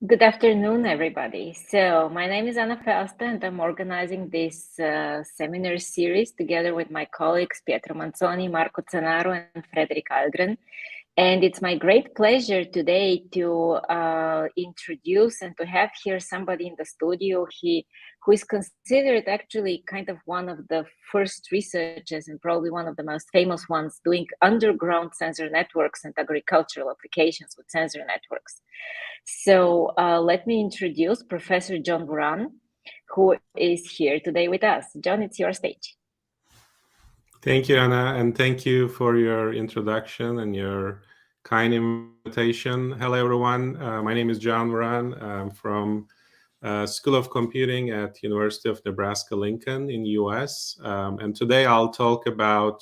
Good afternoon, everybody. So my name is Anna Fausta, and I'm organizing this seminar series together with my colleagues Pietro Manzoni, Marco Zanaro, and Frederick Algren. And it's my great pleasure today to introduce and to have here somebody in the studio who is considered actually kind of one of the first researchers and probably one of the most famous ones doing underground sensor networks and agricultural applications with sensor networks. So let me introduce Professor John Vuran, who is here today with us. John, it's your stage. Thank you, Anna, and thank you for your introduction and your kind invitation. Hello, everyone. My name is John Vuran. I'm from School of Computing at University of Nebraska-Lincoln in US. And today I'll talk about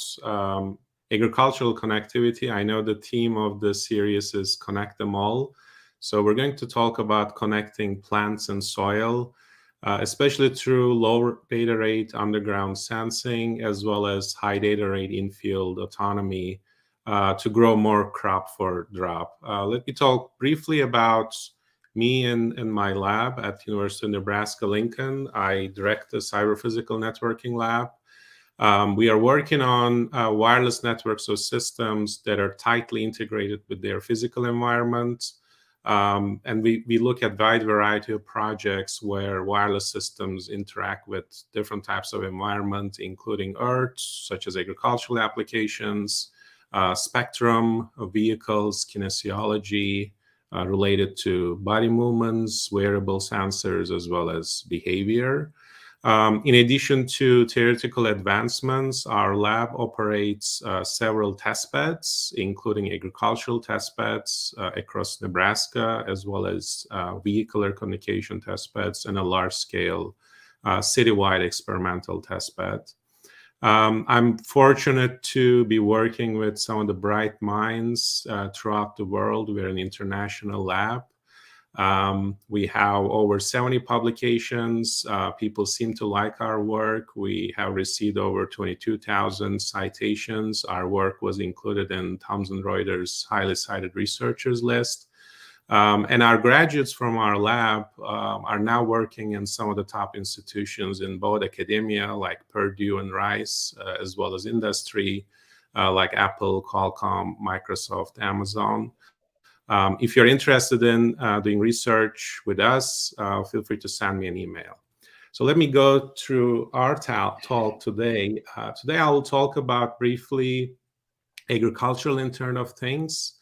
agricultural connectivity. I know the theme of the series is Connect Them All. So we're going to talk about connecting plants and soil, especially through low data rate underground sensing, as well as high data rate in-field autonomy to grow more crop for drop. Let me talk briefly about me and my lab at University of Nebraska-Lincoln. I direct the cyber-physical networking lab. We are working on wireless networks of systems that are tightly integrated with their physical environment. And we look at a wide variety of projects where wireless systems interact with different types of environment, including Earth, such as agricultural applications, spectrum of vehicles, kinesiology related to body movements, wearable sensors, as well as behavior. In addition to theoretical advancements, our lab operates several test beds, including agricultural test beds across Nebraska, as well as vehicular communication test beds and a large-scale citywide experimental test bed. I'm fortunate to be working with some of the bright minds throughout the world. We're an international lab. We have over 70 publications. People seem to like our work. We have received over 22,000 citations. Our work was included in Thomson Reuters' highly cited researchers list. And our graduates from our lab are now working in some of the top institutions in both academia, like Purdue and Rice, as well as industry, like Apple, Qualcomm, Microsoft, Amazon. If you're interested in doing research with us, feel free to send me an email. So let me go through our talk today. Today I will talk about briefly agricultural Internet of Things.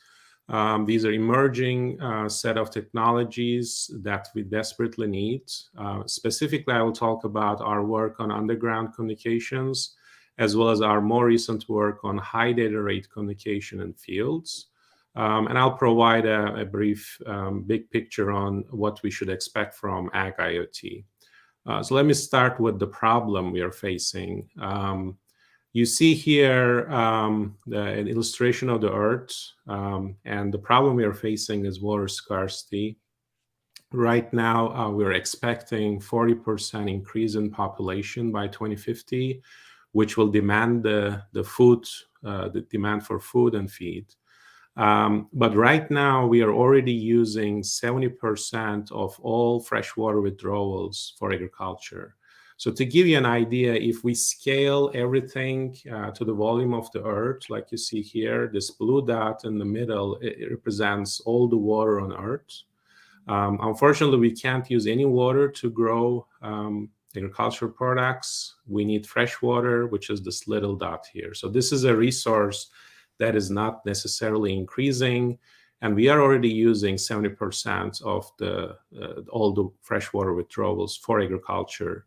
These are emerging set of technologies that we desperately need. Specifically, I will talk about our work on underground communications, as well as our more recent work on high data rate communication in fields. And I'll provide a brief big picture on what we should expect from Ag-IoT. So let me start with the problem we are facing. You see here an illustration of the Earth, and the problem we are facing is water scarcity. Right now, we're expecting 40% increase in population by 2050, which will demand the demand for food and feed. But right now, we are already using 70% of all freshwater withdrawals for agriculture. So to give you an idea, if we scale everything to the volume of the Earth, like you see here, this blue dot in the middle, it represents all the water on Earth. Unfortunately, we can't use any water to grow agricultural products. We need fresh water, which is this little dot here. So this is a resource that is not necessarily increasing, and we are already using 70% of all the freshwater withdrawals for agriculture.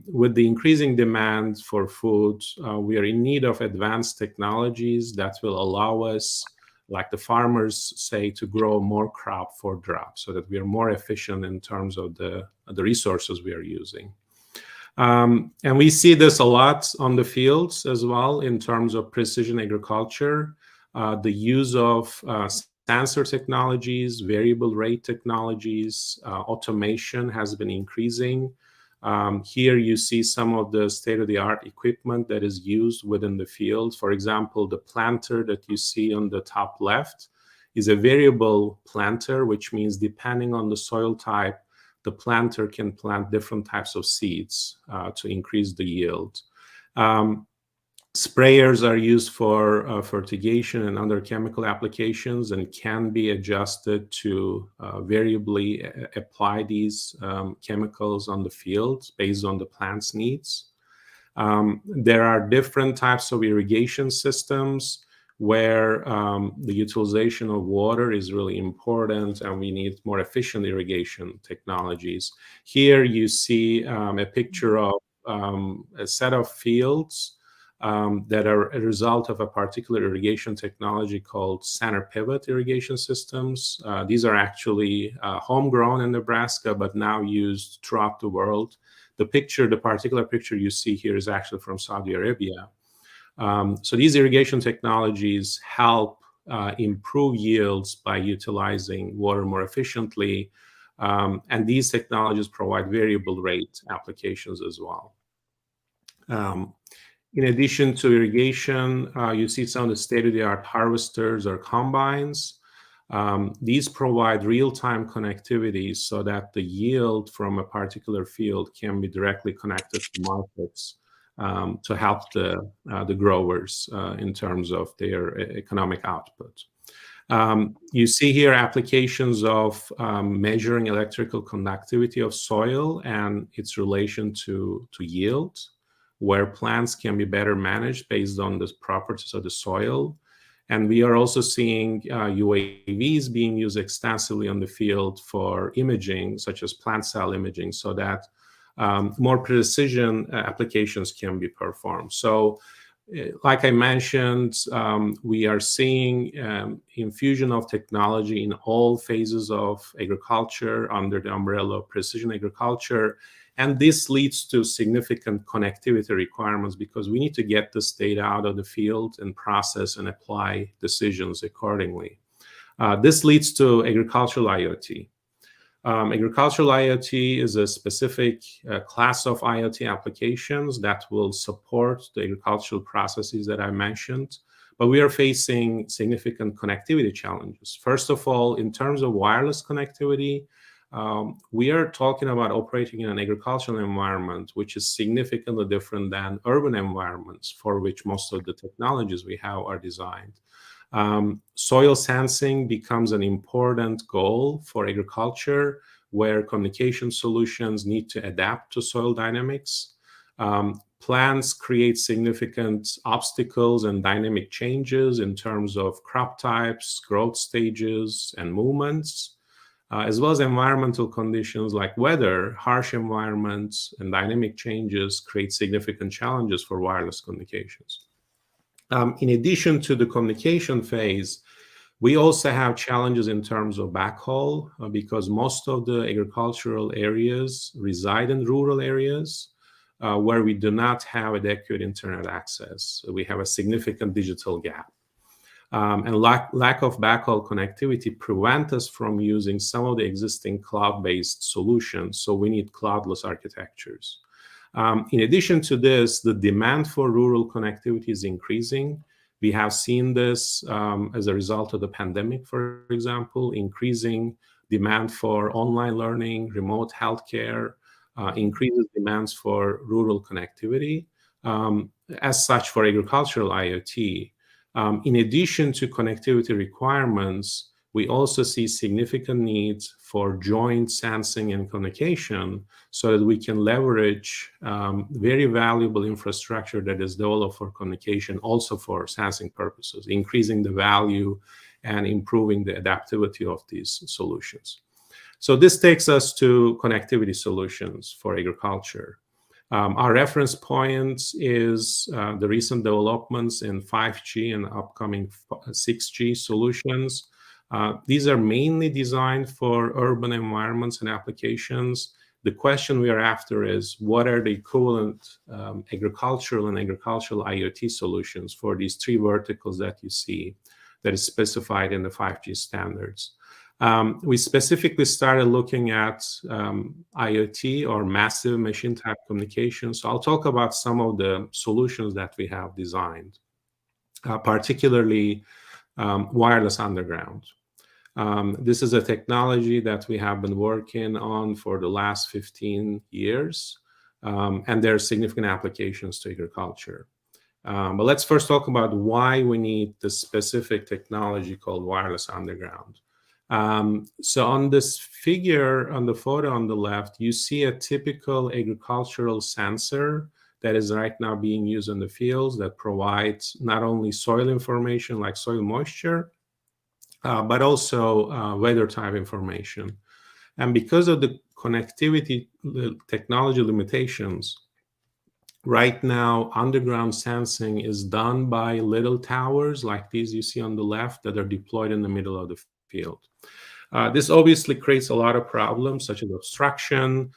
With the increasing demand for food, we are in need of advanced technologies that will allow us, like the farmers say, to grow more crop for drop, so that we are more efficient in terms of the resources we are using. And we see this a lot on the fields as well in terms of precision agriculture. The use of sensor technologies, variable rate technologies, automation has been increasing. Here you see some of the state-of-the-art equipment that is used within the field. For example, the planter that you see on the top left is a variable planter, which means depending on the soil type, the planter can plant different types of seeds to increase the yield. Sprayers are used for fertigation and other chemical applications and can be adjusted to variably apply these chemicals on the field based on the plant's needs. There are different types of irrigation systems where the utilization of water is really important, and we need more efficient irrigation technologies. Here you see a picture of a set of fields that are a result of a particular irrigation technology called center pivot irrigation systems. These are actually homegrown in Nebraska, but now used throughout the world. The particular picture you see here is actually from Saudi Arabia. So these irrigation technologies help improve yields by utilizing water more efficiently. And these technologies provide variable rate applications as well. In addition to irrigation, you see some of the state-of-the-art harvesters or combines. These provide real-time connectivity so that the yield from a particular field can be directly connected to markets to help the growers in terms of their economic output. You see here applications of measuring electrical conductivity of soil and its relation to yield, where plants can be better managed based on the properties of the soil. And we are also seeing UAVs being used extensively on the field for imaging, such as plant cell imaging, so that more precision applications can be performed. So, like I mentioned, we are seeing infusion of technology in all phases of agriculture under the umbrella of precision agriculture. And this leads to significant connectivity requirements because we need to get this data out of the field and process and apply decisions accordingly. This leads to agricultural IoT. Agricultural IoT is a specific class of IoT applications that will support the agricultural processes that I mentioned, but we are facing significant connectivity challenges. First of all, in terms of wireless connectivity, we are talking about operating in an agricultural environment, which is significantly different than urban environments for which most of the technologies we have are designed. Soil sensing becomes an important goal for agriculture, where communication solutions need to adapt to soil dynamics. Plants create significant obstacles and dynamic changes in terms of crop types, growth stages, and movements. As well as environmental conditions like weather, harsh environments, and dynamic changes create significant challenges for wireless communications. In addition to the communication phase, we also have challenges in terms of backhaul because most of the agricultural areas reside in rural areas where we do not have adequate internet access. We have a significant digital gap. And lack of backhaul connectivity prevent us from using some of the existing cloud-based solutions. So we need cloudless architectures. In addition to this, the demand for rural connectivity is increasing. We have seen this as a result of the pandemic, for example, increasing demand for online learning, remote healthcare, increases demands for rural connectivity. As such, for agricultural IoT, in addition to connectivity requirements, we also see significant needs for joint sensing and communication so that we can leverage very valuable infrastructure that is developed for communication, also for sensing purposes, increasing the value and improving the adaptivity of these solutions. So this takes us to connectivity solutions for agriculture. Our reference point is the recent developments in 5G and upcoming 6G solutions. These are mainly designed for urban environments and applications. The question we are after is, what are the equivalent agricultural and agricultural IoT solutions for these three verticals that you see that is specified in the 5G standards? We specifically started looking at IoT or massive machine type communication. So I'll talk about some of the solutions that we have designed, particularly wireless underground. This is a technology that we have been working on for the last 15 years, and there are significant applications to agriculture. But let's first talk about why we need this specific technology called wireless underground. So on this figure, on the photo on the left, you see a typical agricultural sensor that is right now being used in the fields that provides not only soil information like soil moisture, but also weather type information. And because of the connectivity technology limitations, right now, underground sensing is done by little towers like these you see on the left that are deployed in the middle of the field. This obviously creates a lot of problems such as obstruction,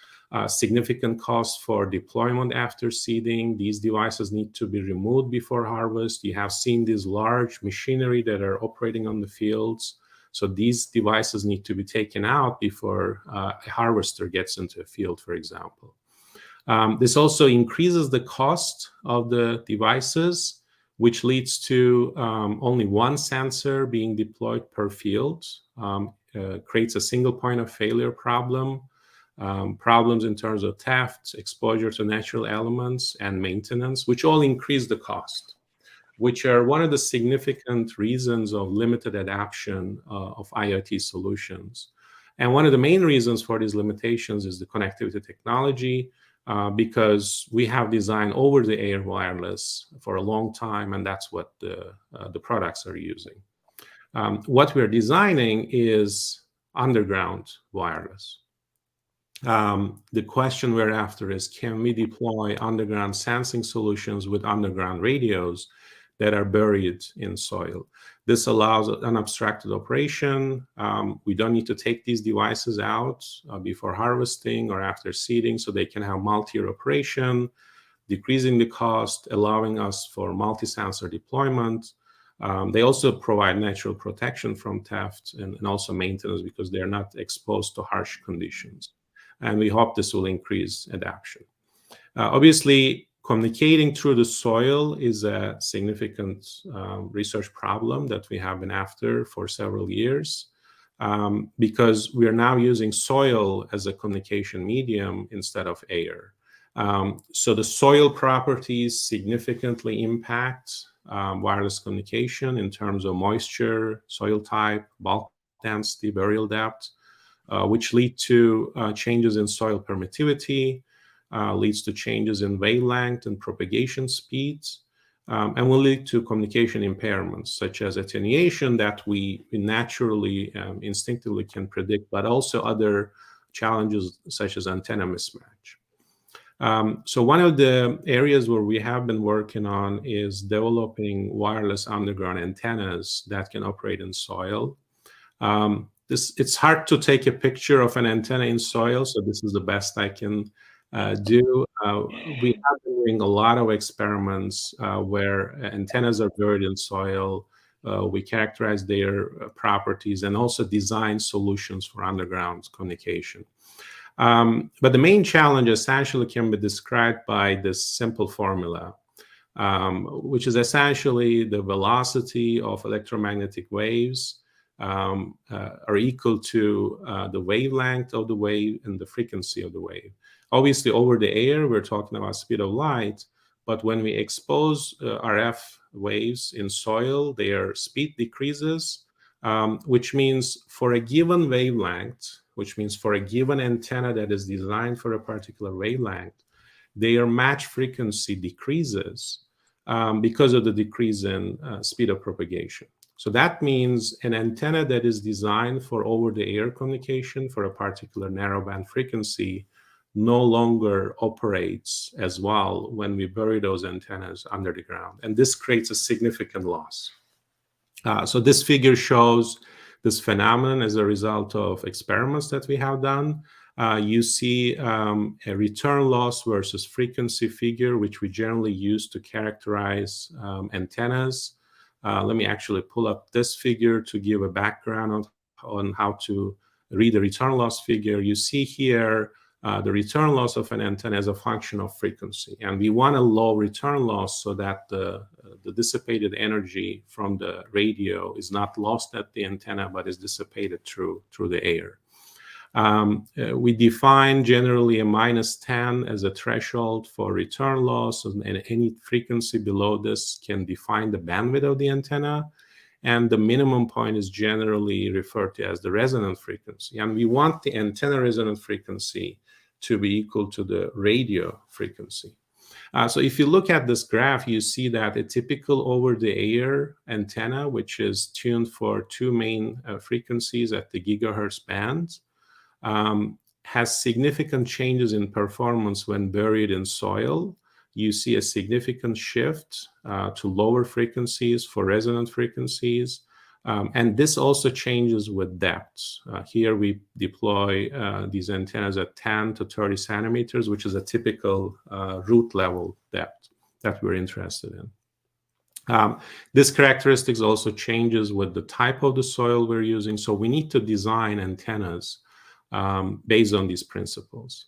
significant costs for deployment after seeding. These devices need to be removed before harvest. You have seen these large machinery that are operating on the fields. So these devices need to be taken out before a harvester gets into a field, for example. This also increases the cost of the devices, which leads to only one sensor being deployed per field, creates a single point of failure problem, problems in terms of theft, exposure to natural elements, and maintenance, which all increase the cost, which are one of the significant reasons of limited adoption of IoT solutions. And one of the main reasons for these limitations is the connectivity technology, because we have designed over-the-air wireless for a long time, and that's what the products are using. What we're designing is underground wireless. The question we're after is, can we deploy underground sensing solutions with underground radios that are buried in soil? This allows unobstructed operation. We don't need to take these devices out before harvesting or after seeding, so they can have multi-year operation, decreasing the cost, allowing us for multi-sensor deployment. They also provide natural protection from theft and also maintenance because they're not exposed to harsh conditions. And we hope this will increase adoption. Obviously, communicating through the soil is a significant research problem that we have been after for several years, because we are now using soil as a communication medium instead of air. So the soil properties significantly impact wireless communication in terms of moisture, soil type, bulk density, burial depth, which lead to changes in soil permittivity, leads to changes in wavelength and propagation speeds, and will lead to communication impairments such as attenuation that we naturally, instinctively can predict, but also other challenges such as antenna mismatch. So one of the areas where we have been working on is developing wireless underground antennas that can operate in soil. It's hard to take a picture of an antenna in soil, so this is the best I can do. We have been doing a lot of experiments where antennas are buried in soil. We characterize their properties and also design solutions for underground communication. But the main challenge essentially can be described by this simple formula, which is essentially the velocity of electromagnetic waves are equal to the wavelength of the wave and the frequency of the wave. Obviously, over the air, we're talking about speed of light, but when we expose RF waves in soil, their speed decreases, which means for a given wavelength, which means for a given antenna that is designed for a particular wavelength, their match frequency decreases because of the decrease in speed of propagation. So that means an antenna that is designed for over-the-air communication for a particular narrowband frequency no longer operates as well when we bury those antennas under the ground. And this creates a significant loss. So this figure shows this phenomenon as a result of experiments that we have done. You see a return loss versus frequency figure, which we generally use to characterize antennas. Let me actually pull up this figure to give a background on how to read the return loss figure. You see here the return loss of an antenna as a function of frequency. And we want a low return loss so that the the dissipated energy from the radio is not lost at the antenna, but is dissipated through the air. We define generally a -10 as a threshold for return loss, and any frequency below this can define the bandwidth of the antenna. And the minimum point is generally referred to as the resonant frequency. And we want the antenna resonant frequency to be equal to the radio frequency. So if you look at this graph, you see that a typical over-the-air antenna, which is tuned for two main frequencies at the gigahertz band, has significant changes in performance when buried in soil. You see a significant shift to lower frequencies for resonant frequencies. And this also changes with depths. Here we deploy these antennas at 10 to 30 centimeters, which is a typical root level depth that we're interested in. This characteristics also changes with the type of the soil we're using. So we need to design antennas based on these principles.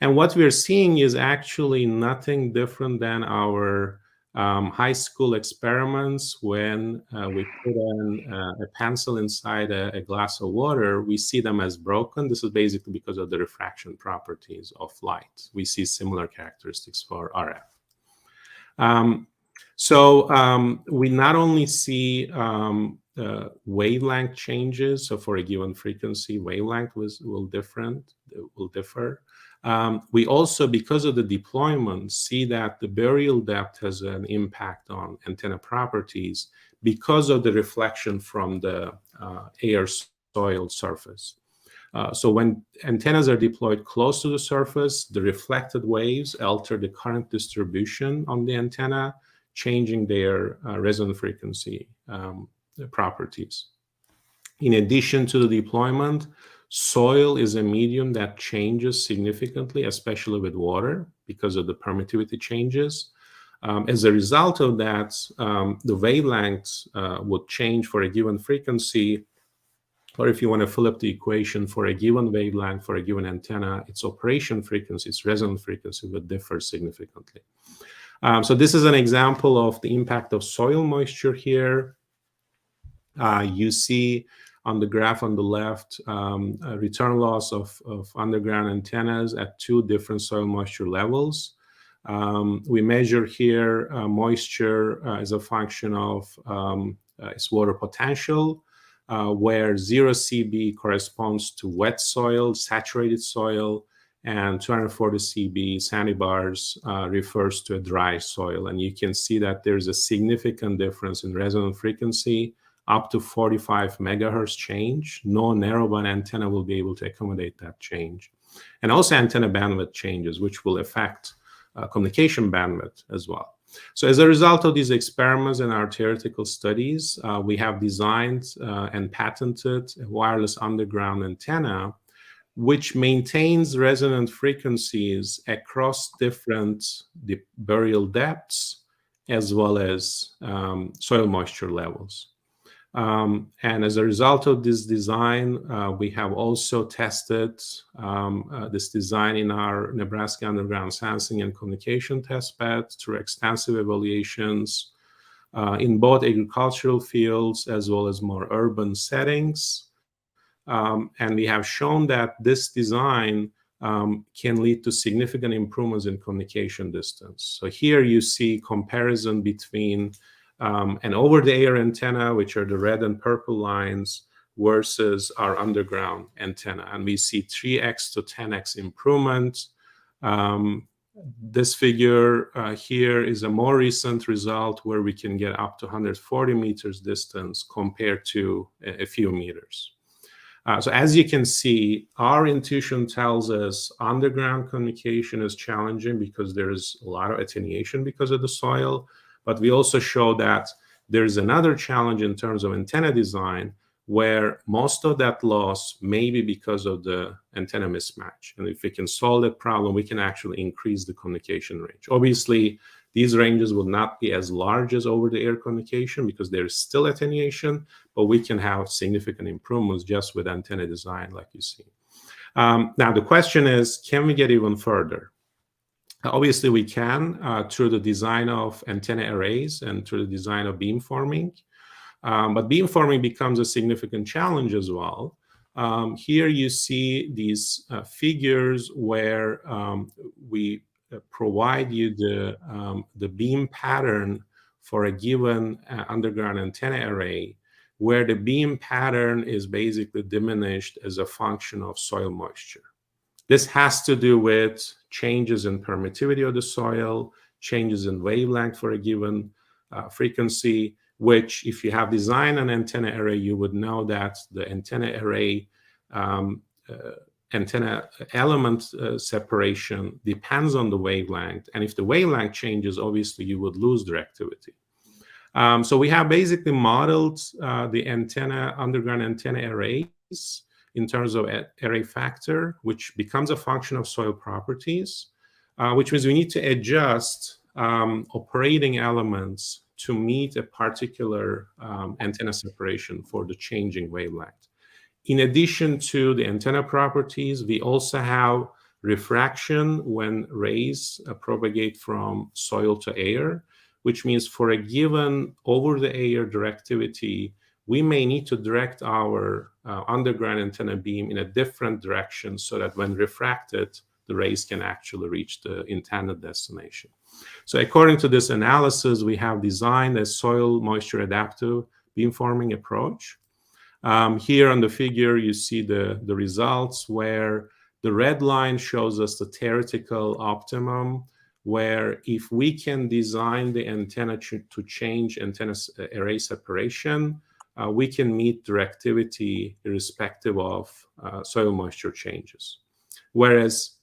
And what we're seeing is actually nothing different than our high school experiments when we put in a pencil inside a glass of water. We see them as broken. This is basically because of the refraction properties of light. We see similar characteristics for RF. We not only see wavelength changes. So for a given frequency, wavelength will differ. We also, because of the deployment, see that the burial depth has an impact on antenna properties because of the reflection from the air-soil surface. So when antennas are deployed close to the surface, the reflected waves alter the current distribution on the antenna, changing their resonant frequency properties. In addition to the deployment, soil is a medium that changes significantly, especially with water, because of the permittivity changes. As a result of that, the wavelengths would change for a given frequency, or if you want to flip the equation, for a given wavelength, for a given antenna, its operation frequency, its resonant frequency would differ significantly. So this is an example of the impact of soil moisture here. You see on the graph on the left, a return loss of underground antennas at two different soil moisture levels. We measure here moisture as a function of its water potential, where 0 CB corresponds to wet soil, saturated soil, and 240 CB sandy bars refers to a dry soil. And you can see that there's a significant difference in resonant frequency, up to 45 megahertz change. No narrowband antenna will be able to accommodate that change. And also antenna bandwidth changes, which will affect communication bandwidth as well. So as a result of these experiments and our theoretical studies, we have designed and patented a wireless underground antenna, which maintains resonant frequencies across different burial depths, as well as soil moisture levels. And as a result of this design, we have also tested this design in our Nebraska underground sensing and communication testbed through extensive evaluations in both agricultural fields as well as more urban settings. And we have shown that this design can lead to significant improvements in communication distance. So here you see comparison between an over-the-air antenna, which are the red and purple lines, versus our underground antenna. And we see 3x to 10x improvement. This figure here is a more recent result where we can get up to 140 meters distance compared to a few meters. So as you can see, our intuition tells us underground communication is challenging because there is a lot of attenuation because of the soil. But we also show that there is another challenge in terms of antenna design, where most of that loss may be because of the antenna mismatch. And if we can solve that problem, we can actually increase the communication range. Obviously, these ranges will not be as large as over-the-air communication because there is still attenuation, but we can have significant improvements just with antenna design, like you see. Now, the question is, can we get even further? Obviously, we can through the design of antenna arrays and through the design of beamforming. But beamforming becomes a significant challenge as well. Here you see these figures where we provide you the beam pattern for a given underground antenna array, where the beam pattern is basically diminished as a function of soil moisture. This has to do with changes in permittivity of the soil, changes in wavelength for a given frequency, which if you have designed an antenna array, you would know that the antenna array antenna element separation depends on the wavelength. And if the wavelength changes, obviously you would lose directivity. So we have basically modeled the underground antenna arrays in terms of array factor, which becomes a function of soil properties, which means we need to adjust operating elements to meet a particular antenna separation for the changing wavelength. In addition to the antenna properties, we also have refraction when rays propagate from soil to air, which means for a given over-the-air directivity, we may need to direct our underground antenna beam in a different direction so that when refracted, the rays can actually reach the intended destination. So according to this analysis, we have designed a soil moisture adaptive beamforming approach. Here on the figure, you see the results where the red line shows us the theoretical optimum, where if we can design the antenna to change antenna array separation, we can meet directivity irrespective of soil moisture changes. Whereas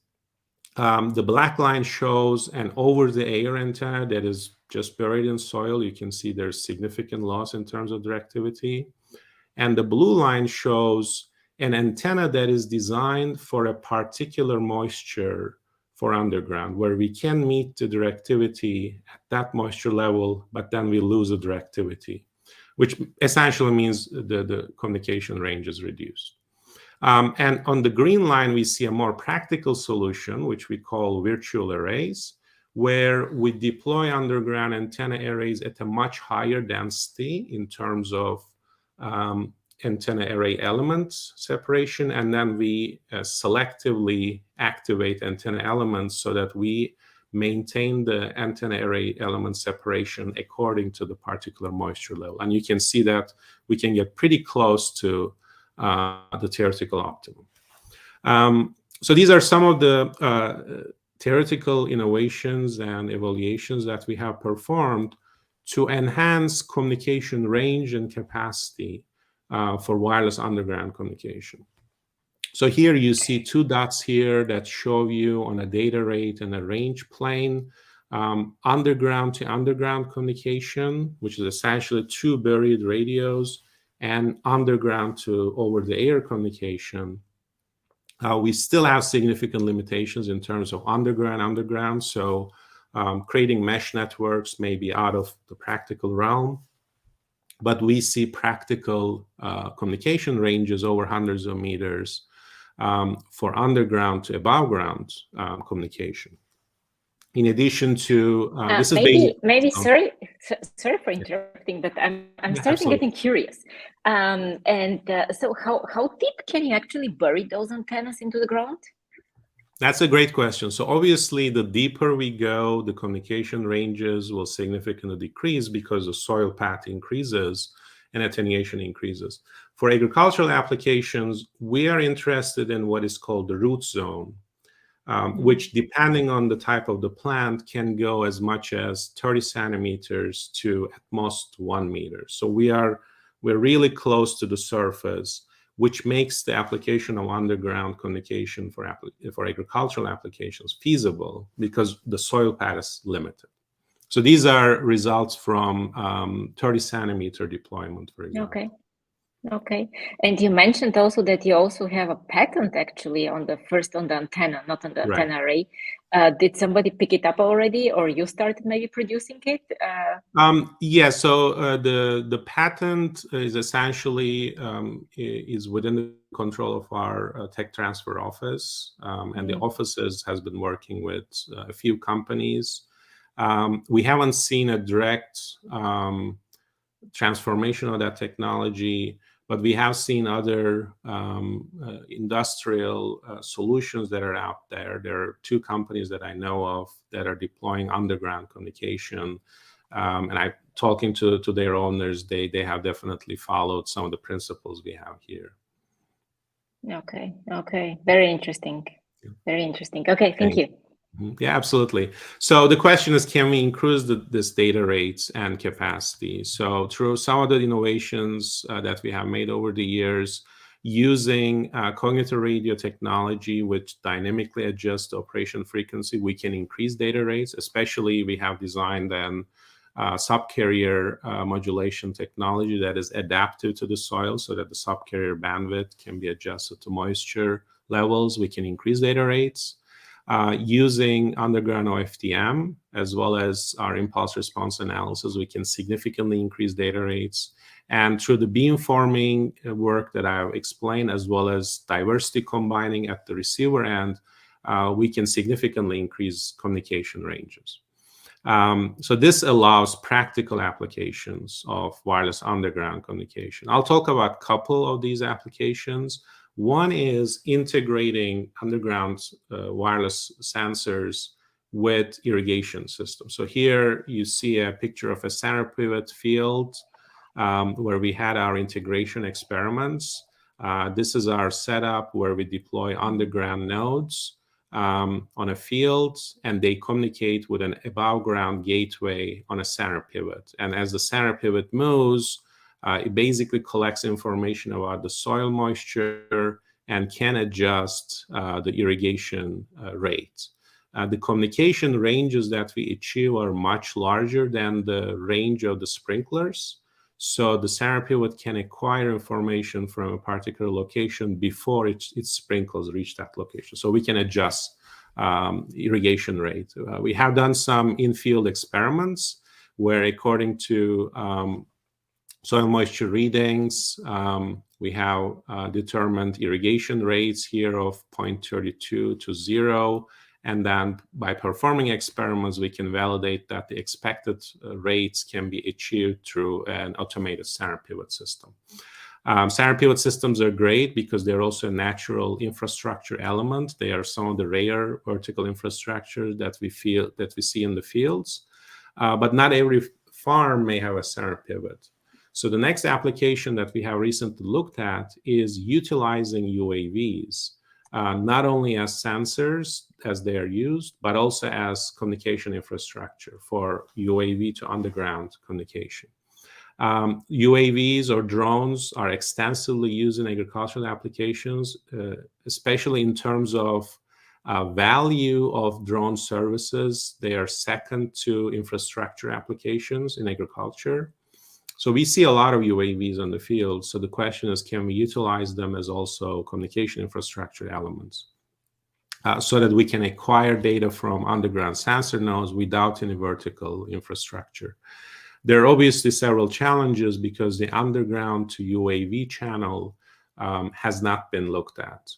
the black line shows an over-the-air antenna that is just buried in soil. You can see there's significant loss in terms of directivity. And the blue line shows an antenna that is designed for a particular moisture for underground, where we can meet the directivity at that moisture level, but then we lose the directivity, which essentially means the communication range is reduced. And on the green line, we see a more practical solution, which we call virtual arrays, where we deploy underground antenna arrays at a much higher density in terms of antenna array elements separation, and then we selectively activate antenna elements so that we maintain the antenna array element separation according to the particular moisture level. And you can see that we can get pretty close to the theoretical optimum. So these are some of the theoretical innovations and evaluations that we have performed to enhance communication range and capacity for wireless underground communication. So here you see two dots here that show you on a data rate and a range plane, underground to underground communication, which is essentially two buried radios, and underground to over-the-air communication. We still have significant limitations in terms of underground. So creating mesh networks may be out of the practical realm, but we see practical communication ranges over hundreds of meters for underground to above ground communication. In addition to this is maybe sorry for interrupting, but I'm starting getting curious. So how deep can you actually bury those antennas into the ground? That's a great question. So obviously, the deeper we go, the communication ranges will significantly decrease because the soil path increases and attenuation increases. For agricultural applications, we are interested in what is called the root zone, which, depending on the type of the plant, can go as much as 30 centimeters to at most 1 meter. So we're really close to the surface, which makes the application of underground communication for agricultural applications feasible because the soil path is limited. So these are results from 30 centimeter deployment, for example. Okay. Okay. And you mentioned also that you also have a patent actually on the antenna, not on the Right. antenna array. Did somebody pick it up already, or you started maybe producing it? Yeah, so the patent is essentially is within the control of our tech transfer office, and the offices has been working with a few companies. We haven't seen a direct transformation of that technology, but we have seen other industrial solutions that are out there. There are two companies that I know of that are deploying underground communication. And I talking to their owners, they have definitely followed some of the principles we have here. Okay. Very interesting. Very interesting. Okay, thank you. Yeah, absolutely. So the question is, can we increase this data rates and capacity? So through some of the innovations that we have made over the years, using cognitive radio technology, which dynamically adjusts the operation frequency, we can increase data rates. Especially, we have designed then subcarrier modulation technology that is adaptive to the soil, so that the subcarrier bandwidth can be adjusted to moisture levels. We can increase data rates. Using underground OFDM, as well as our impulse response analysis, we can significantly increase data rates. And through the beamforming work that I've explained, as well as diversity combining at the receiver end, we can significantly increase communication ranges. So this allows practical applications of wireless underground communication. I'll talk about a couple of these applications. One is integrating underground wireless sensors with irrigation systems. So here you see a picture of a center pivot field where we had our integration experiments. This is our setup where we deploy underground nodes on a field, and they communicate with an above ground gateway on a center pivot. And as the center pivot moves, it basically collects information about the soil moisture and can adjust the irrigation rate. The communication ranges that we achieve are much larger than the range of the sprinklers. So the center pivot can acquire information from a particular location before its sprinkles reach that location. So we can adjust irrigation rate. We have done some in-field experiments where, according to soil moisture readings, we have determined irrigation rates here of 0.32 to 0. And then by performing experiments, we can validate that the expected rates can be achieved through an automated center pivot system. Center pivot systems are great because they're also a natural infrastructure element. They are some of the rare vertical infrastructure that we see in the fields. But not every farm may have a center pivot. So the next application that we have recently looked at is utilizing UAVs, not only as sensors as they are used, but also as communication infrastructure for UAV to underground communication. UAVs or drones are extensively used in agricultural applications, especially in terms of value of drone services. They are second to infrastructure applications in agriculture. So we see a lot of UAVs on the field. So the question is, can we utilize them as also communication infrastructure elements so that we can acquire data from underground sensor nodes without any vertical infrastructure? There are obviously several challenges because the underground to UAV channel has not been looked at.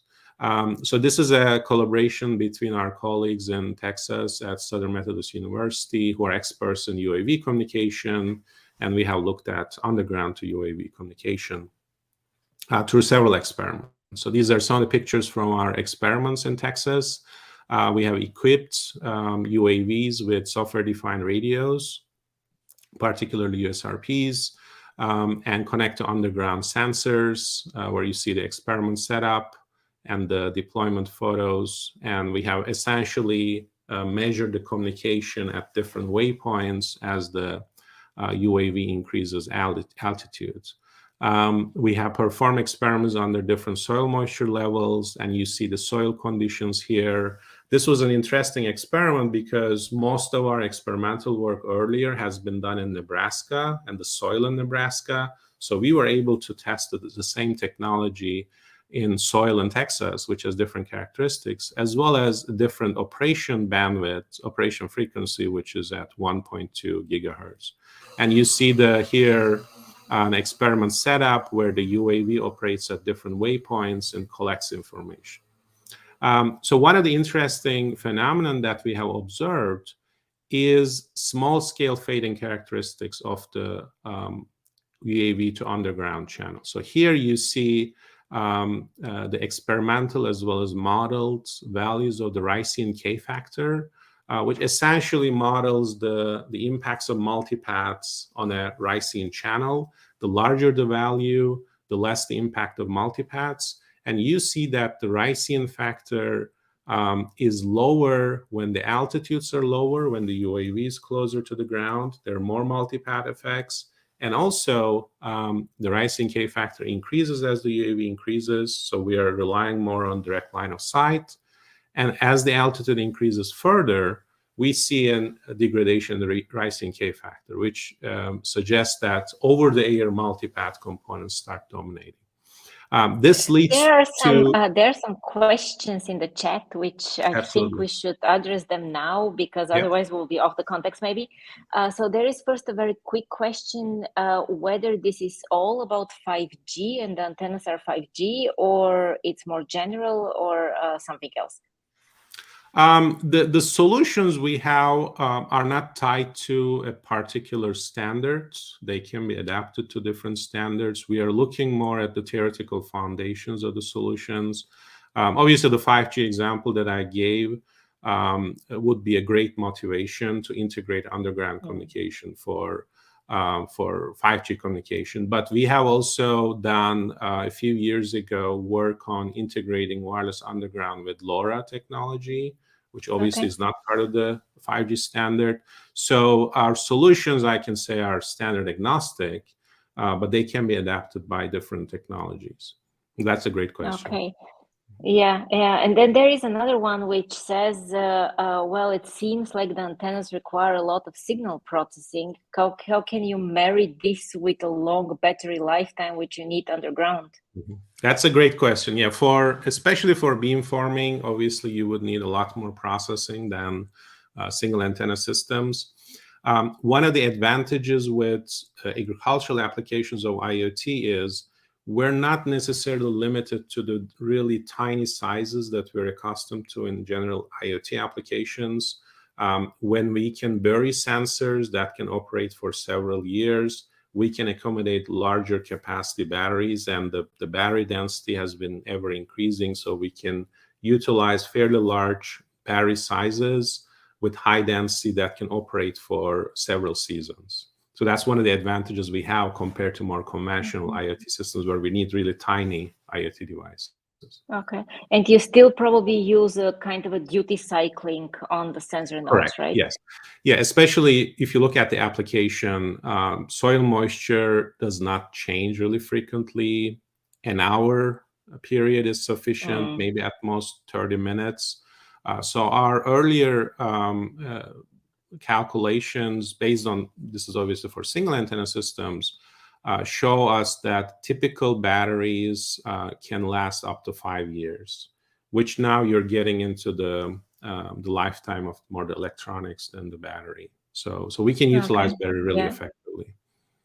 So this is a collaboration between our colleagues in Texas at Southern Methodist University who are experts in UAV communication, and we have looked at underground to UAV communication through several experiments. So these are some of the pictures from our experiments in Texas. We have equipped UAVs with software-defined radios, particularly USRPs, and connect to underground sensors where you see the experiment setup and the deployment photos. And we have essentially measured the communication at different waypoints as the UAV increases altitude. We have performed experiments under different soil moisture levels, and you see the soil conditions here. this was an interesting experiment because most of our experimental work earlier has been done in Nebraska and the soil in Nebraska. So we were able to test the same technology in soil in Texas, which has different characteristics, as well as different operation bandwidth, operation frequency, which is at 1.2 gigahertz. And you see here an experiment setup where the UAV operates at different waypoints and collects information. So one of the interesting phenomenon that we have observed is small-scale fading characteristics of the UAV to underground channel. So here you see the experimental as well as modeled values of the Ricine K factor, which essentially models the impacts of multipaths on a Ricine channel. The larger the value, the less the impact of multipaths. And you see that the Ricine factor is lower when the altitudes are lower, when the UAV is closer to the ground. There are more multipath effects. And also, the Ricine K factor increases as the UAV increases. So we are relying more on direct line of sight. And as the altitude increases further, we see a degradation in the Ricine K factor, which suggests that over-the-air multipath components start dominating. This leads there are some questions in the chat, which I Absolutely. think we should address them now, because otherwise we'll be off the context maybe. So there is first a very quick question, whether this is all about 5G and the antennas are 5G, or it's more general, or something else. The solutions we have are not tied to a particular standard. They can be adapted to different standards. We are looking more at the theoretical foundations of the solutions. Obviously, the 5G example that I gave would be a great motivation to integrate underground communication for 5G communication. But we have also done a few years ago work on integrating wireless underground with LoRa technology, which obviously is not part of the 5G standard. So our solutions, I can say, are standard agnostic, but they can be adapted by different technologies. That's a great question. Okay. Yeah. And then there is another one which says, well, it seems like the antennas require a lot of signal processing. How can you marry this with a long battery lifetime, which you need underground? That's a great question. Yeah, especially for beamforming, obviously you would need a lot more processing than single antenna systems. One of the advantages with agricultural applications of IoT is we're not necessarily limited to the really tiny sizes that we're accustomed to in general IoT applications. When we can bury sensors that can operate for several years, we can accommodate larger capacity batteries, and the battery density has been ever increasing, so we can utilize fairly large battery sizes with high density that can operate for several seasons. So that's one of the advantages we have compared to more conventional IoT systems where we need really tiny IoT devices. Okay. And you still probably use a kind of a duty cycling on the sensor nodes, Correct. right? Yes. Yeah, especially if you look at the application, soil moisture does not change really frequently. An hour period is sufficient, maybe at most 30 minutes. So our earlier calculations based on, this is obviously for single antenna systems, show us that typical batteries can last up to 5 years, which now you're getting into the lifetime of more the electronics than the battery. So we can utilize battery really effectively.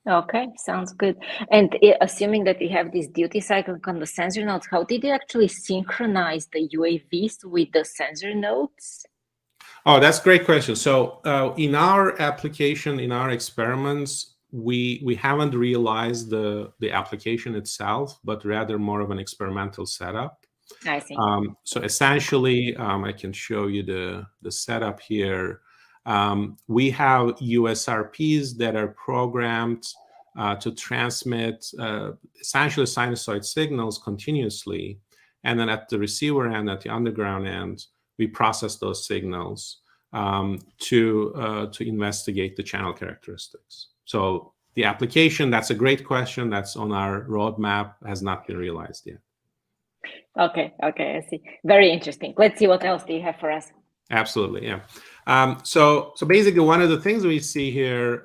Okay, sounds good. And assuming that we have this duty cycle on the sensor nodes, how did you actually synchronize the UAVs with the sensor nodes? Oh, that's a great question. So in our application, in our experiments, we haven't realized the application itself, but rather more of an experimental setup. I see. So essentially, I can show you the setup here. We have USRPs that are programmed to transmit essentially sinusoid signals continuously. And then at the receiver end, at the underground end, we process those signals to investigate the channel characteristics. So the application, that's a great question. That's on our roadmap, has not been realized yet. Okay, I see. Very interesting. Let's see what else do you have for us. Absolutely, yeah. So basically, one of the things we see here,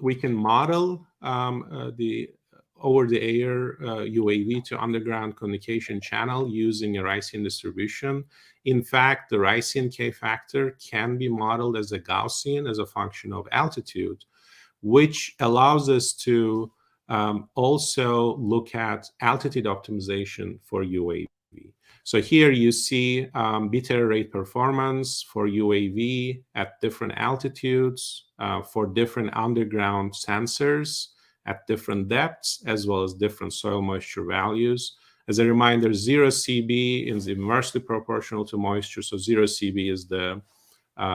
we can model the over-the-air UAV to underground communication channel using a Rician distribution. In fact, the Rician K-factor can be modeled as a Gaussian as a function of altitude, which allows us to also look at altitude optimization for UAV. So here you see bit error rate performance for UAV at different altitudes for different underground sensors at different depths, as well as different soil moisture values. As a reminder, 0 CB is inversely proportional to moisture. So 0 CB is the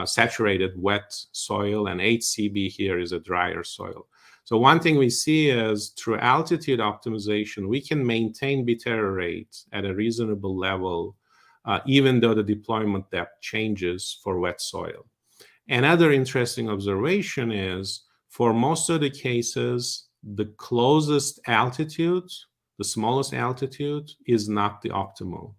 saturated wet soil, and 8 CB here is a drier soil. So one thing we see is through altitude optimization, we can maintain bit error rate at a reasonable level, even though the deployment depth changes for wet soil. Another interesting observation is for most of the cases, the closest altitude, the smallest altitude, is not the optimal.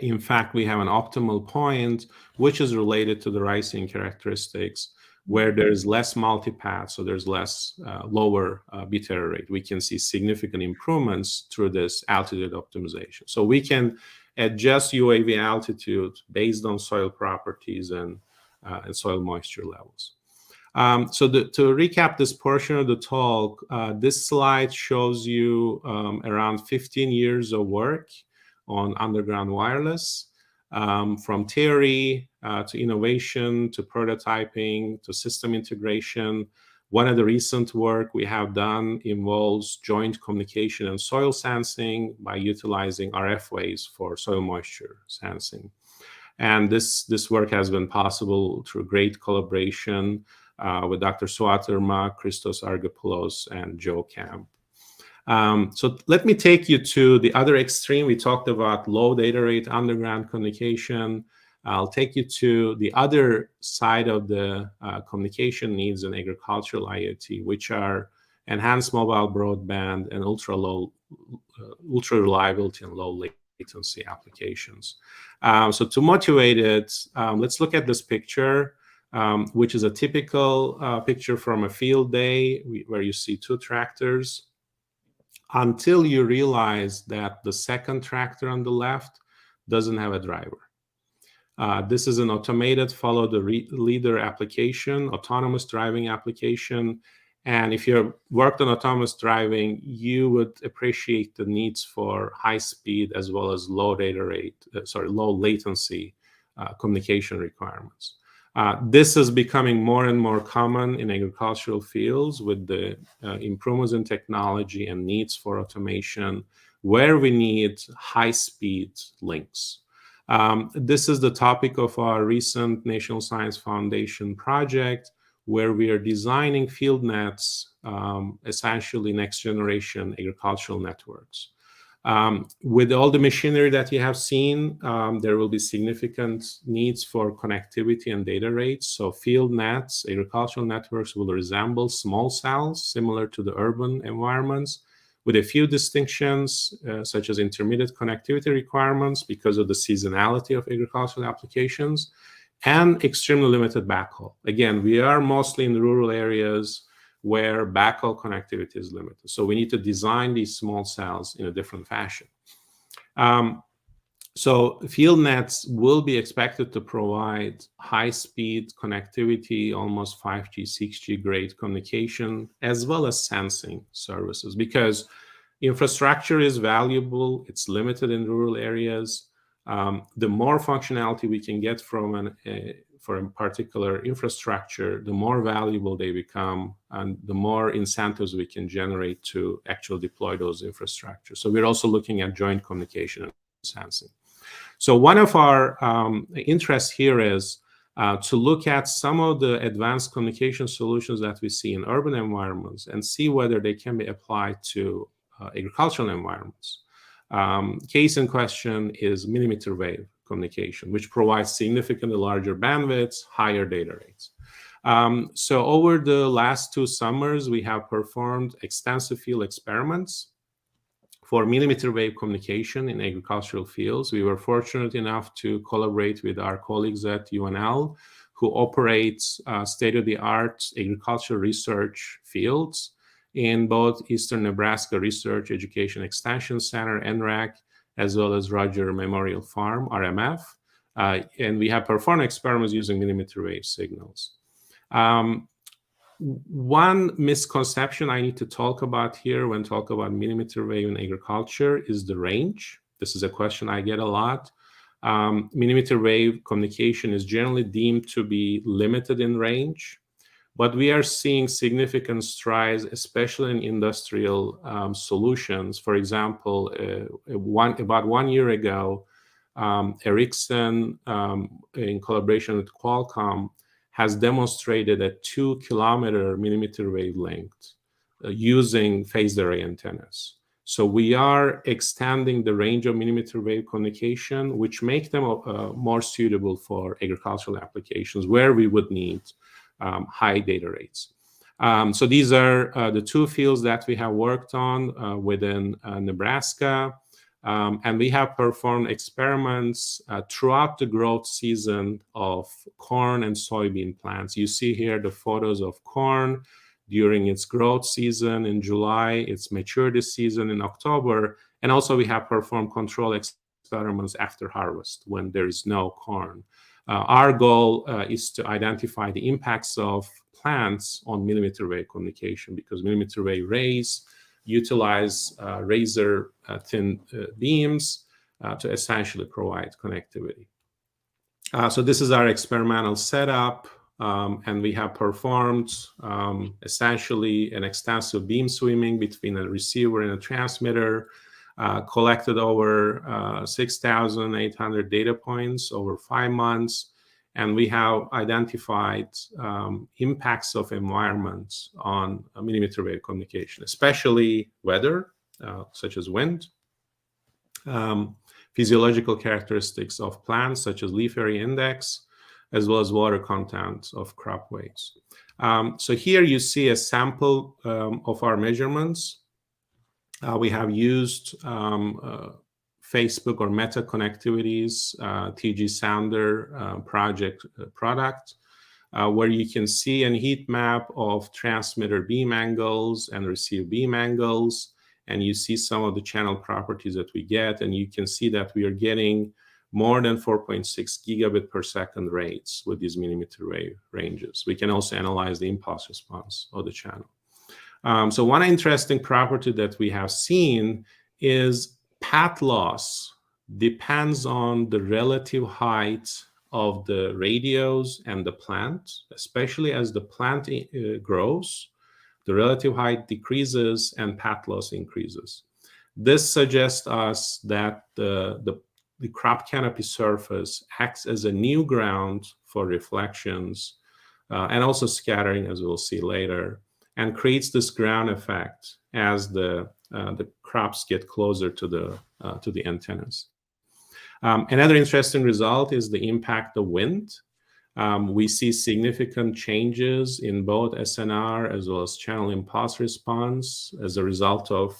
In fact, we have an optimal point, which is related to the Rician characteristics, where there's less multipath, so there's less lower bit error rate. We can see significant improvements through this altitude optimization. So we can adjust UAV altitude based on soil properties and soil moisture levels. So to recap this portion of the talk, this slide shows you around 15 years of work on underground wireless, from theory to innovation to prototyping to system integration. One of the recent work we have done involves joint communication and soil sensing by utilizing RF waves for soil moisture sensing. And this work has been possible through great collaboration with Dr. Suaterma, Christos Argopoulos, and Joe Camp. So let me take you to the other extreme. We talked about low data rate underground communication. I'll take you to the other side of the communication needs in agricultural IoT, which are enhanced mobile broadband and ultra reliability and low latency applications. So to motivate it, let's look at this picture, which is a typical picture from a field day where you see two tractors, until you realize that the second tractor on the left doesn't have a driver. This is an automated follow the leader application, autonomous driving application. And if you've worked on autonomous driving, you would appreciate the needs for high speed as well as low latency communication requirements. This is becoming more and more common in agricultural fields with the improvements in technology and needs for automation, where we need high-speed links. This is the topic of our recent National Science Foundation project, where we are designing field nets, essentially next-generation agricultural networks. With all the machinery that you have seen, there will be significant needs for connectivity and data rates. So field nets, agricultural networks will resemble small cells similar to the urban environments, with a few distinctions, such as intermediate connectivity requirements because of the seasonality of agricultural applications, and extremely limited backhaul. Again, we are mostly in rural areas where backhaul connectivity is limited. So we need to design these small cells in a different fashion. So field nets will be expected to provide high-speed connectivity, almost 5G, 6G grade communication, as well as sensing services, because infrastructure is valuable. It's limited in rural areas. The more functionality we can get from for a particular infrastructure, the more valuable they become, and the more incentives we can generate to actually deploy those infrastructures. So we're also looking at joint communication and sensing. So one of our interests here is to look at some of the advanced communication solutions that we see in urban environments and see whether they can be applied to agricultural environments. Case in question is millimeter wave communication, which provides significantly larger bandwidths, higher data rates. So over the last 2 summers, we have performed extensive field experiments for millimeter wave communication in agricultural fields. We were fortunate enough to collaborate with our colleagues at UNL, who operates state-of-the-art agricultural research fields in both Eastern Nebraska Research Education Extension Center, NREC, as well as Roger Memorial Farm, RMF. And we have performed experiments using millimeter wave signals. One misconception I need to talk about here when talking about millimeter wave in agriculture is the range. This is a question I get a lot. Millimeter wave communication is generally deemed to be limited in range, but we are seeing significant strides, especially in industrial solutions. For example, about 1 year ago, Ericsson, in collaboration with Qualcomm, has demonstrated a 2-kilometer millimeter wave length using phased array antennas. So we are extending the range of millimeter wave communication, which make them more suitable for agricultural applications where we would need high data rates. So these are the two fields that we have worked on within Nebraska. And we have performed experiments throughout the growth season of corn and soybean plants. You see here the photos of corn during its growth season in July, its maturity season in October, and also we have performed control experiments after harvest when there is no corn. Our goal is to identify the impacts of plants on millimeter wave communication, because millimeter wave rays utilize razor thin beams to essentially provide connectivity. So this is our experimental setup, and we have performed essentially an extensive beam swimming between a receiver and a transmitter, collected over 6,800 data points over 5 months, and we have identified impacts of environments on millimeter wave communication, especially weather, such as wind, physiological characteristics of plants, such as leaf area index, as well as water content of crop waves. So here you see a sample of our measurements. We have used Facebook or Meta Connectivity's TG Sounder project product, where you can see a heat map of transmitter beam angles and receive beam angles, and you see some of the channel properties that we get, and you can see that we are getting more than 4.6 gigabit per second rates with these millimeter wave ranges. We can also analyze the impulse response of the channel. So one interesting property that we have seen is path loss depends on the relative height of the radios and the plant, especially as the plant grows, the relative height decreases and path loss increases. This suggests us that the crop canopy surface acts as a new ground for reflections and also scattering, as we'll see later, and creates this ground effect as the crops get closer to the antennas. Another interesting result is the impact of wind. We see significant changes in both SNR as well as channel impulse response as a result of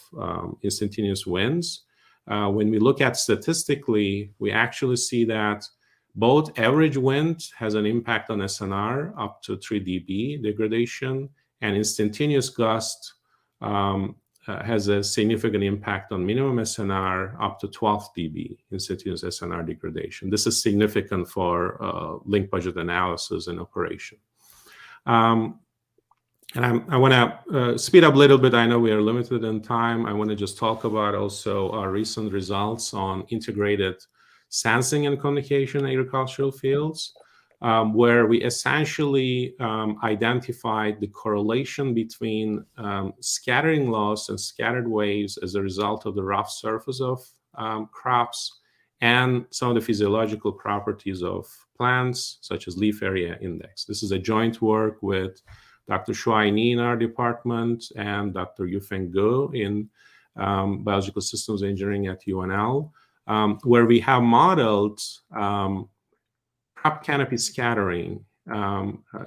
instantaneous winds. When we look at statistically, we actually see that both average wind has an impact on SNR up to 3 dB degradation, and instantaneous gust has a significant impact on minimum SNR up to 12 dB instantaneous SNR degradation. This is significant for link budget analysis and operation. And I want to speed up a little bit. I know we are limited in time. I want to just talk about also our recent results on integrated sensing and communication in agricultural fields, where we essentially identified the correlation between scattering loss and scattered waves as a result of the rough surface of crops and some of the physiological properties of plants, such as leaf area index. This is a joint work with Dr. Shuai Ni in our department and Dr. Yufeng Gu in biological systems engineering at UNL, where we have modeled crop canopy scattering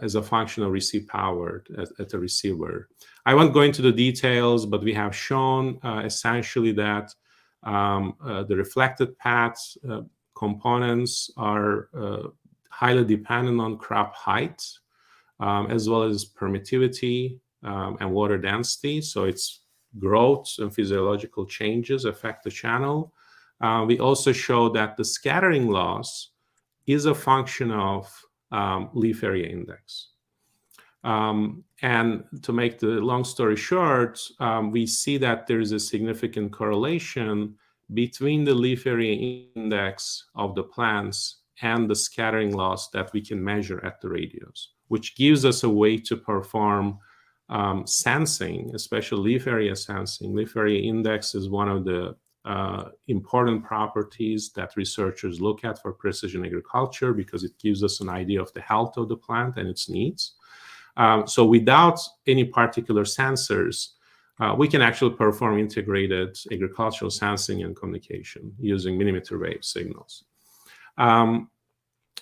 as a function of receive power at the receiver. I won't go into the details, but we have shown essentially that the reflected paths components are highly dependent on crop height, as well as permittivity and water density. So its growth and physiological changes affect the channel. We also show that the scattering loss is a function of leaf area index. And to make the long story short, we see that there is a significant correlation between the leaf area index of the plants and the scattering loss that we can measure at the radios, which gives us a way to perform sensing, especially leaf area sensing. Leaf area index is one of the important properties that researchers look at for precision agriculture because it gives us an idea of the health of the plant and its needs. So without any particular sensors, we can actually perform integrated agricultural sensing and communication using mmWave signals.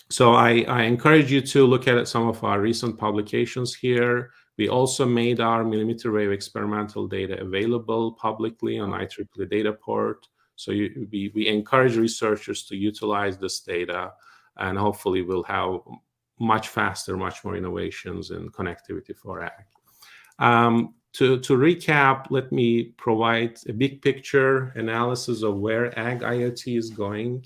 So I encourage you to look at some of our recent publications here. We also made our mmWave experimental data available publicly on IEEE data port. So we encourage researchers to utilize this data, and hopefully we'll have much faster, much more innovations in connectivity for ag. To recap, let me provide a big picture analysis of where Ag-IoT is going.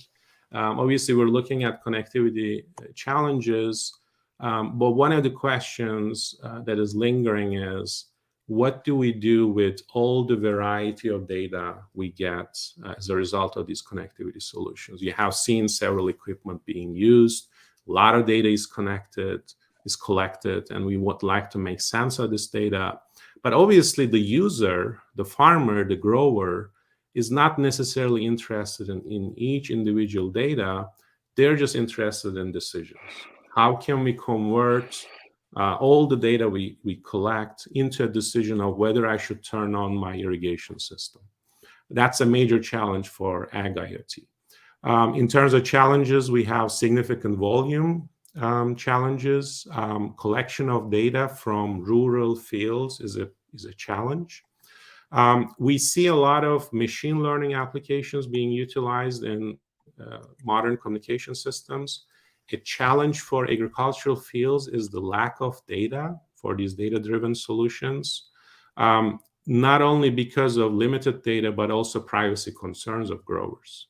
Obviously, we're looking at connectivity challenges, but one of the questions that is lingering is, what do we do with all the variety of data we get as a result of these connectivity solutions? You have seen several equipment being used. A lot of data is collected, and we would like to make sense of this data. But obviously, the user, the farmer, the grower, is not necessarily interested in each individual data. They're just interested in decisions. How can we convert all the data we collect into a decision of whether I should turn on my irrigation system? That's a major challenge for Ag-IoT. In terms of challenges, we have significant volume challenges. Collection of data from rural fields is a challenge. We see a lot of machine learning applications being utilized in modern communication systems. A challenge for agricultural fields is the lack of data for these data-driven solutions, not only because of limited data, but also privacy concerns of growers.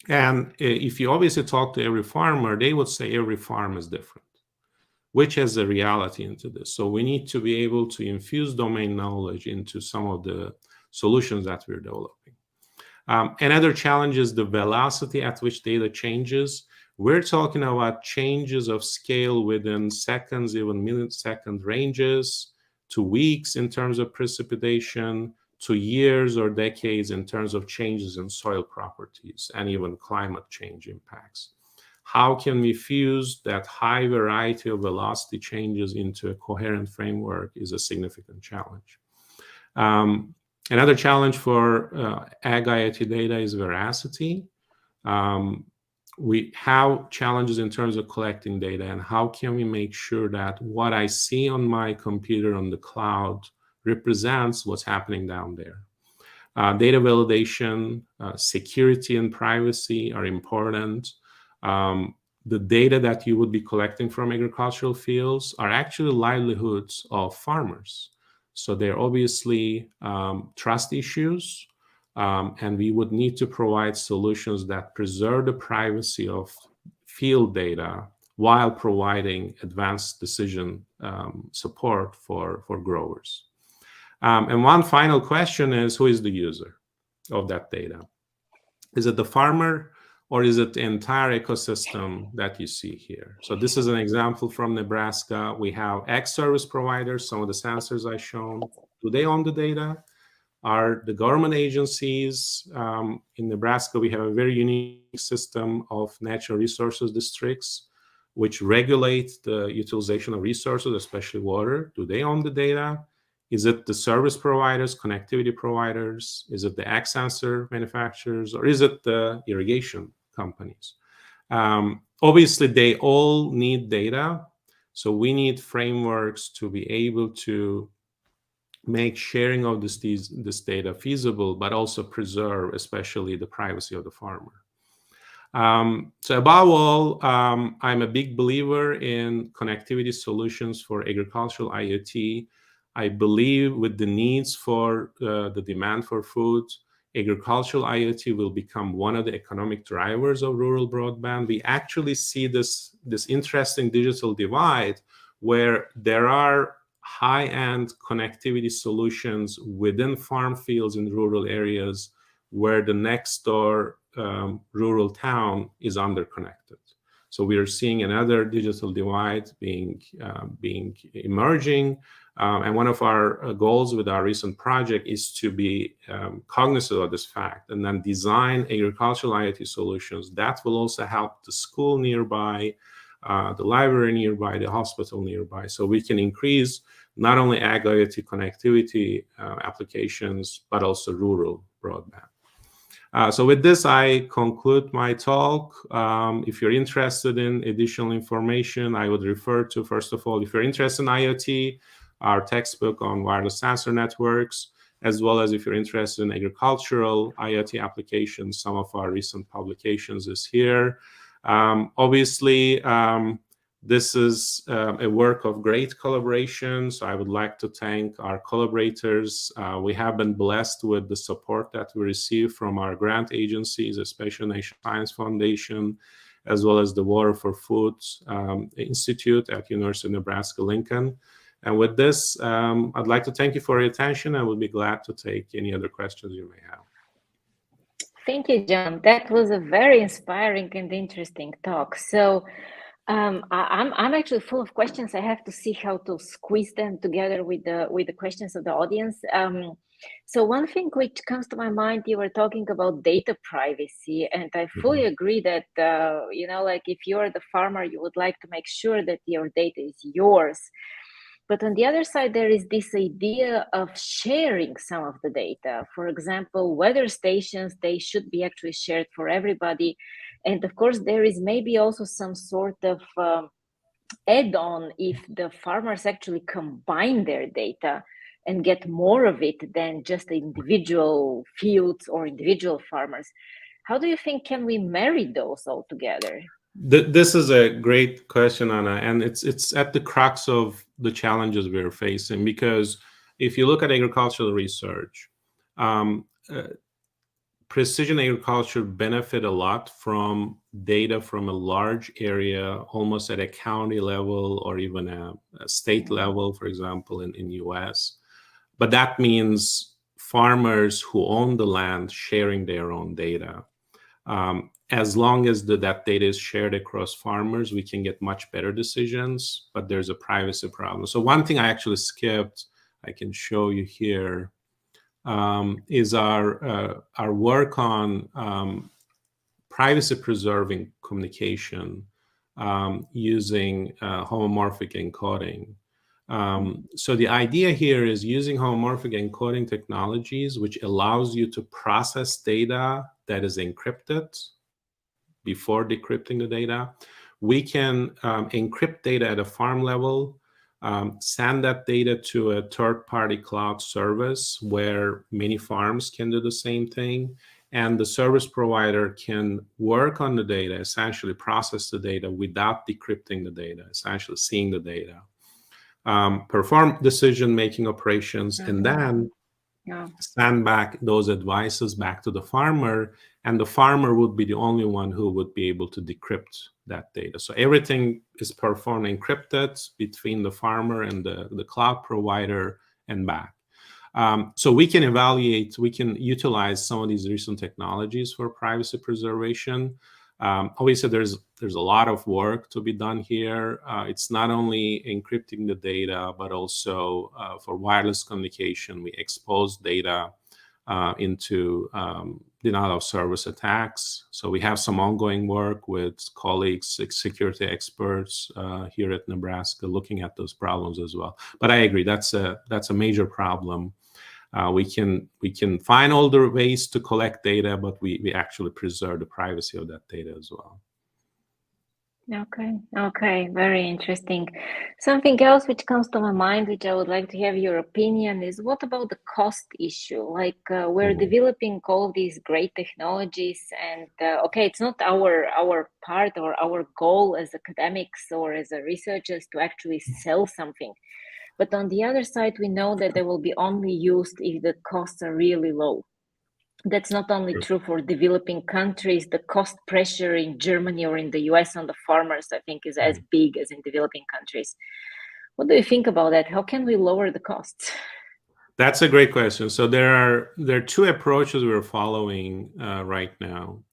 And if you obviously talk to every farmer, they would say every farm is different, which has a reality into this. So we need to be able to infuse domain knowledge into some of the solutions that we're developing. Another challenge is the velocity at which data changes. We're talking about changes of scale within seconds, even millisecond ranges, to weeks in terms of precipitation, to years or decades in terms of changes in soil properties and even climate change impacts. How can we fuse that high variety of velocity changes into a coherent framework is a significant challenge. Another challenge for Ag-IoT data is veracity. We have challenges in terms of collecting data, and how can we make sure that what I see on my computer on the cloud represents what's happening down there. Data validation, security and privacy are important. The data that you would be collecting from agricultural fields are actually livelihoods of farmers. So they're obviously trust issues, and we would need to provide solutions that preserve the privacy of field data while providing advanced decision support for growers. And one final question is, who is the user of that data? Is it the farmer, or is it the entire ecosystem that you see here? So this is an example from Nebraska. We have ag service providers, some of the sensors I've shown. Do they own the data? Are the government agencies? In Nebraska, we have a very unique system of natural resources districts, which regulate the utilization of resources, especially water. Do they own the data? Is it the service providers, connectivity providers? Is it the ag sensor manufacturers? Or is it the irrigation companies? Obviously, they all need data. So we need frameworks to be able to make sharing of this data feasible, but also preserve especially the privacy of the farmer. So above all, I'm a big believer in connectivity solutions for agricultural IoT. I believe with the needs for the demand for food, agricultural IoT will become one of the economic drivers of rural broadband. We actually see this interesting digital divide where there are high-end connectivity solutions within farm fields in rural areas where the next door rural town is underconnected. So we are seeing another digital divide being emerging. And one of our goals with our recent project is to be cognizant of this fact and then design agricultural IoT solutions that will also help the school nearby, the library nearby, the hospital nearby, so we can increase not only Ag-IoT connectivity applications, but also rural broadband. So with this, I conclude my talk. If you're interested in additional information, I would refer to, first of all, if you're interested in IoT, our textbook on wireless sensor networks, as well as if you're interested in agricultural IoT applications, some of our recent publications is here. Obviously, this is a work of great collaboration, so I would like to thank our collaborators. We have been blessed with the support that we receive from our grant agencies, especially National Science Foundation, as well as the Water for Food Institute at University of Nebraska-Lincoln. And with this, I'd like to thank you for your attention. I would be glad to take any other questions you may have. Thank you, John. That was a very inspiring and interesting talk. So I'm actually full of questions. I have to see how to squeeze them together with the questions of the audience. So one thing which comes to my mind, you were talking about data privacy, and I fully agree that like if you're the farmer, you would like to make sure that your data is yours. But on the other side, there is this idea of sharing some of the data. For example, weather stations, they should be actually shared for everybody. And of course, there is maybe also some sort of add-on if the farmers actually combine their data and get more of it than just individual fields or individual farmers. How do you think can we marry those all together? This is a great question, Anna, and it's at the crux of the challenges we're facing, because if you look at agricultural research, precision agriculture benefit a lot from data from a large area, almost at a county level or even a state level, for example, in US. But that means farmers who own the land sharing their own data. As long as that data is shared across farmers, we can get much better decisions, but there's a privacy problem. So one thing I actually skipped, I can show you here, is our work on privacy preserving communication using homomorphic encoding. So the idea here is using homomorphic encoding technologies, which allows you to process data that is encrypted before decrypting the data. We can encrypt data at a farm level, send that data to a third-party cloud service where many farms can do the same thing, and the service provider can work on the data, essentially process the data without decrypting the data, essentially seeing the data, perform decision-making operations, and then send back those advices back to the farmer, and the farmer would be the only one who would be able to decrypt that data. So everything is performed encrypted between the farmer and the cloud provider and back. So we can evaluate, we can utilize some of these recent technologies for privacy preservation. Obviously, there's a lot of work to be done here. It's not only encrypting the data, but also for wireless communication, we expose data into denial of service attacks. So we have some ongoing work with colleagues, security experts here at Nebraska, looking at those problems as well. But I agree, that's a major problem. We can find all the ways to collect data, but we actually preserve the privacy of that data as well. Okay, very interesting. Something else which comes to my mind, which I would like to have your opinion, is what about the cost issue? Like we're developing all of these great technologies, and okay, it's not our part or our goal as academics or as a researchers to actually sell something. But on the other side, we know that they will be only used if the costs are really low. That's not only true for developing countries. The cost pressure in Germany or in the US on the farmers, I think, is as big as in developing countries. What do you think about that? How can we lower the costs? That's a great question. So there are two approaches we're following right now.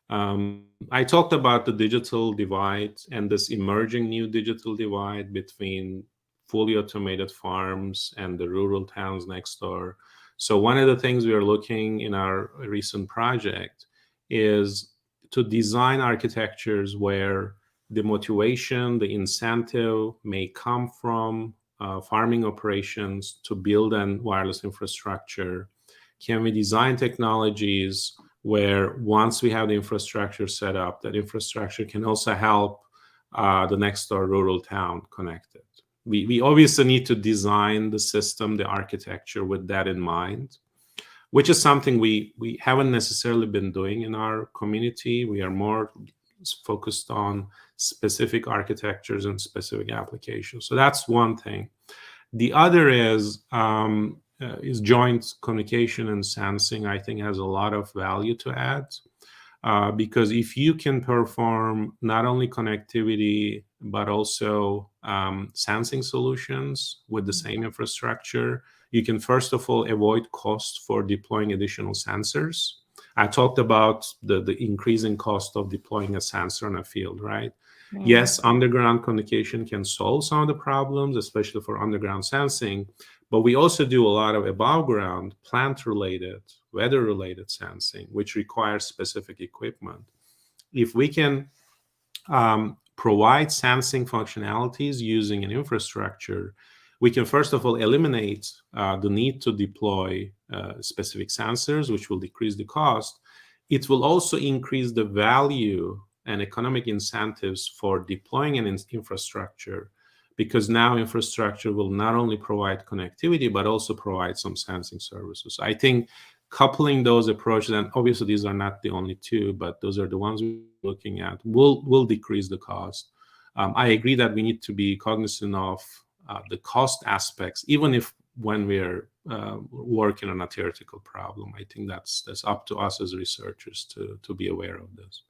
I talked about the digital divide and this emerging new digital divide between fully automated farms and the rural towns next door. So one of the things we are looking in our recent project is to design architectures where the motivation, the incentive may come from farming operations to build an wireless infrastructure. Can we design technologies where once we have the infrastructure set up, that infrastructure can also help the next door rural town connected? We obviously need to design the system, the architecture with that in mind, which is something we haven't necessarily been doing in our community. We are more focused on specific architectures and specific applications. So that's one thing. The other is joint communication and sensing. I think has a lot of value to add because if you can perform not only connectivity but also sensing solutions with the same infrastructure, you can first of all avoid cost for deploying additional sensors. I talked about the increasing cost of deploying a sensor in a field, right? Yes, underground communication can solve some of the problems, especially for underground sensing, but we also do a lot of above ground, plant-related, weather-related sensing, which requires specific equipment. If we can provide sensing functionalities using an infrastructure, we can first of all eliminate the need to deploy specific sensors, which will decrease the cost. It will also increase the value and economic incentives for deploying an infrastructure, because now infrastructure will not only provide connectivity, but also provide some sensing services. I think coupling those approaches, and obviously these are not the only two, but those are the ones we're looking at, will decrease the cost. I agree that we need to be cognizant of the cost aspects, even if when we're working on a theoretical problem. I think that's up to us as researchers to be aware of this.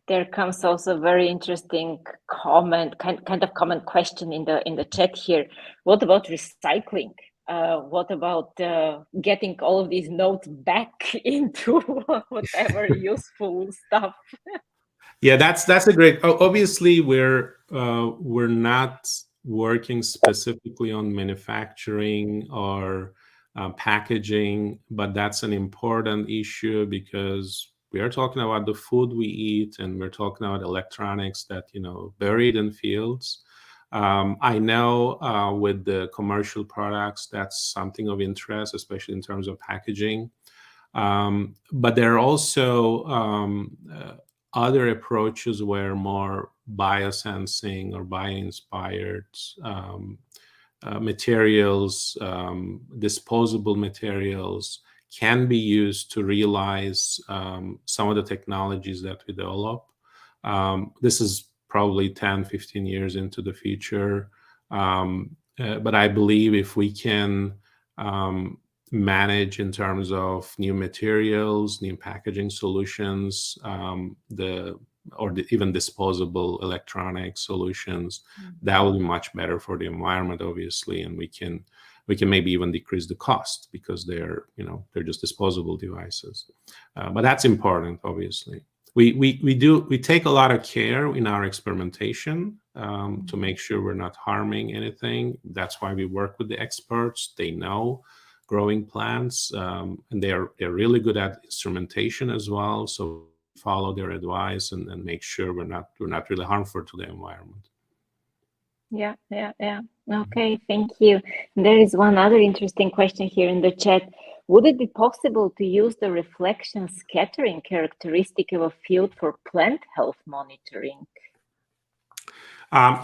There comes also a very interesting comment, kind of common question in the chat here. What about recycling? What about getting all of these nodes back into whatever useful stuff? Yeah, that's a great. Obviously, we're not working specifically on manufacturing or packaging, but that's an important issue because we are talking about the food we eat, and we're talking about electronics that buried in fields. I know with the commercial products, that's something of interest, especially in terms of packaging. But there are also other approaches where more biosensing or bio-inspired materials, disposable materials, can be used to realize some of the technologies that we develop. This is probably 10, 15 years into the future. But I believe if we can manage in terms of new materials, new packaging solutions, even disposable electronic solutions, that will be much better for the environment, obviously, and we can maybe even decrease the cost because they're just disposable devices. But that's important, obviously. We take a lot of care in our experimentation to make sure we're not harming anything. That's why we work with the experts. They know growing plants, and they're really good at instrumentation as well. So follow their advice and make sure we're not really harmful to the environment. Yeah. Okay, thank you. There is one other interesting question here in the chat. Would it be possible to use the reflection scattering characteristic of a field for plant health monitoring?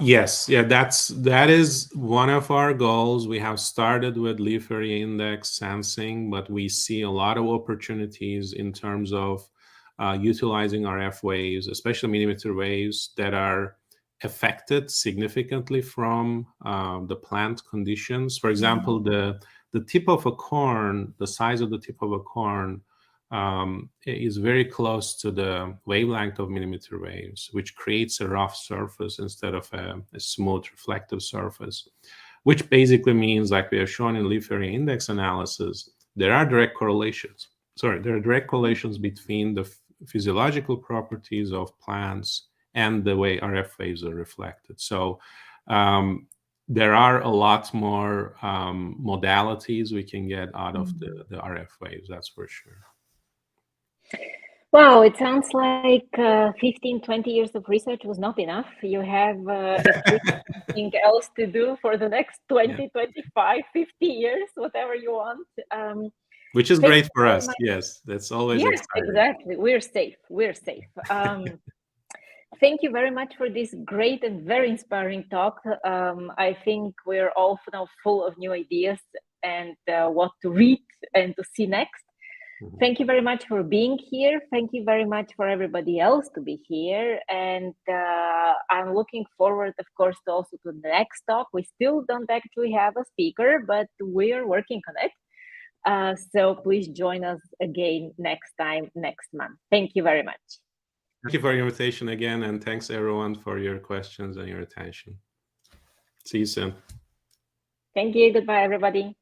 Yes, yeah, that is one of our goals. We have started with leaf area index sensing, but we see a lot of opportunities in terms of utilizing RF waves, especially millimeter waves that are affected significantly from the plant conditions. For example, the tip of a corn, the size of the tip of a corn is very close to the wavelength of millimeter waves, which creates a rough surface instead of a smooth reflective surface, which basically means, like we have shown in leaf area index analysis, there are direct correlations. There are direct correlations between the physiological properties of plants and the way RF waves are reflected. So there are a lot more modalities we can get out of the RF waves, that's for sure. Wow, it sounds like 15, 20 years of research was not enough. You have something else to do for the next 20, 25, 50 years, whatever you want. Which is great for us. Yes, that's always exciting. Exactly. We're safe. Thank you very much for this great and very inspiring talk. I think we're all now full of new ideas and what to read and to see next. Thank you very much for being here. Thank you very much for everybody else to be here. And I'm looking forward, of course, to also to the next talk. We still don't actually have a speaker, but we're working on it. So please join us again next time, next month. Thank you very much. Thank you for your invitation again. And thanks everyone for your questions and your attention. See you soon. Thank you. Goodbye, everybody.